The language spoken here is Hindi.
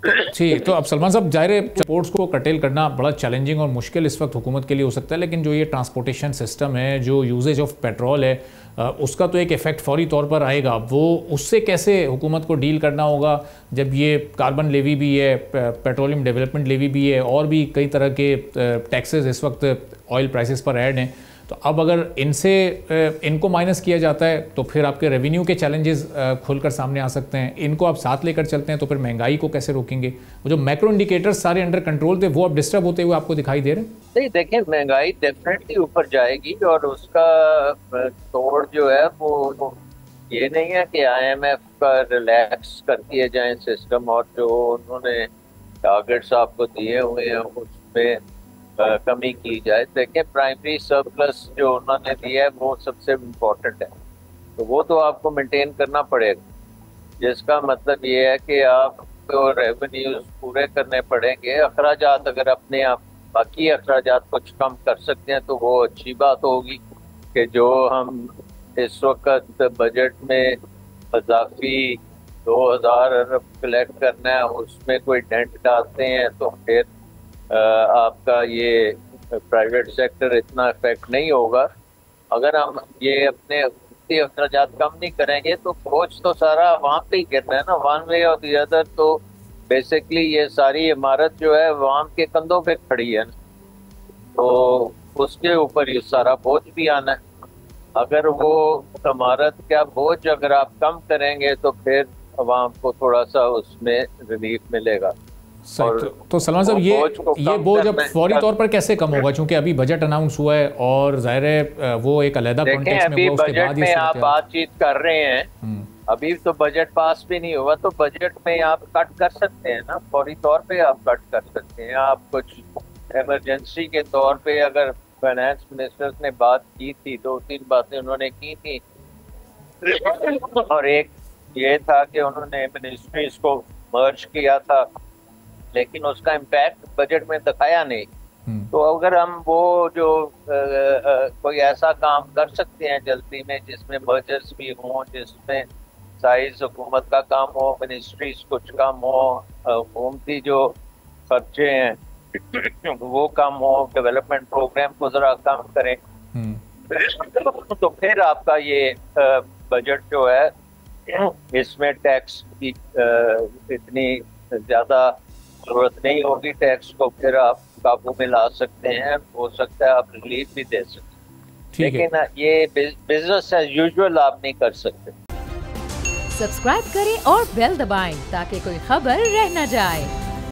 ठीक, तो अब सलमान साहब, जाहिर है पोर्ट्स को कर्टेल करना बड़ा चैलेंजिंग और मुश्किल इस वक्त हुकूमत के लिए हो सकता है, लेकिन जो ये ट्रांसपोर्टेशन सिस्टम है, जो यूजेज ऑफ पेट्रोल है, उसका तो एक इफ़ेक्ट फौरी तौर पर आएगा। वो उससे कैसे हुकूमत को डील करना होगा जब ये कार्बन लेवी भी है, पेट्रोलियम डेवलपमेंट लेवी भी है, और भी कई तरह के टैक्सेस इस वक्त ऑयल प्राइसेस पर ऐड हैं। तो अब अगर इनको माइनस किया जाता है तो फिर आपके रेवेन्यू के चैलेंजेस खुलकर सामने आ सकते हैं। इनको आप साथ लेकर चलते हैं तो फिर महंगाई को कैसे रोकेंगे? वो जो मैक्रो इंडिकेटर्स सारे अंडर कंट्रोल थे, वो अब डिस्टर्ब होते हुए आपको दिखाई दे रहे हैं? नहीं, देखिए, महंगाई डेफिनेटली ऊपर जाएगी, और उसका तोड़ जो है वो ये नहीं है कि IMF का रिलैक्स कर दिए जाए सिस्टम, और जो उन्होंने टारगेट्स आपको दिए हुए हैं उसमें कमी की जाए। देखिए, प्राइमरी सरप्लस जो उन्होंने दिया है वो सबसे इम्पोर्टेंट है, तो वो तो आपको मेंटेन करना पड़ेगा, जिसका मतलब ये है कि आपको रेवेन्यूज पूरे करने पड़ेंगे। अखराजात अगर अपने आप बाकी अखराजात कुछ कम कर सकते हैं तो वो अच्छी बात होगी, कि जो हम इस वक्त बजट में इजाफी 2000 अरब कलेक्ट करना है उसमें कोई डेंट डालते हैं तो फिर आपका ये प्राइवेट सेक्टर इतना इफेक्ट नहीं होगा। अगर हम ये अपने अखराजात कम नहीं करेंगे तो बोझ तो सारा वहाँ पे ही गिरना है ना, वन वे और दी अदर। तो बेसिकली ये सारी इमारत जो है वहाँ के कंधों पे खड़ी है ना, तो उसके ऊपर ये सारा बोझ भी आना है। अगर वो इमारत का बोझ अगर आप कम करेंगे तो फिर वहाँ को थोड़ा सा उसमें रिलीफ मिलेगा। तो सलमान साहब, ये बोझ अब फौरी तौर पर कैसे कम होगा? क्योंकि अभी बजट अनाउंस हुआ है और जाहिर है वो एक अलग कॉन्टेक्स्ट में हुआ, उसके बाद में आप बातचीत कर रहे हैं, अभी तो बजट पास भी नहीं हुआ, तो बजट में आप कट कर सकते हैं ना, फौरी तौर पे आप कट कर सकते हैं। आप कुछ इमरजेंसी के तौर पे, अगर फाइनेंस मिनिस्टर ने बात की थी, 2-3 बातें उन्होंने की थी, और एक ये था कि उन्होंने मिनिस्ट्रीज को मर्ज किया था, लेकिन उसका इम्पैक्ट बजट में दिखाया नहीं। तो अगर हम वो जो कोई ऐसा काम कर सकते हैं जल्दी में, जिसमें मर्जर्स भी हों, जिसमें साइज हुकूमत का काम हो, मिनिस्ट्रीज कुछ कम हो, हुकूमती जो खर्चे हैं वो कम हो, डेवलपमेंट प्रोग्राम को जरा कम करें, तो फिर आपका ये बजट जो है इसमें टैक्स की इतनी ज्यादा जरूरत नहीं होगी। टैक्स को फिर आप काबू में ला सकते हैं, हो सकता है आप रिलीफ भी दे सकते हैं, लेकिन ये बिजनेस एज यूजुअल आप नहीं कर सकते। सब्सक्राइब करें और बेल दबाएं ताकि कोई खबर रह न जाए।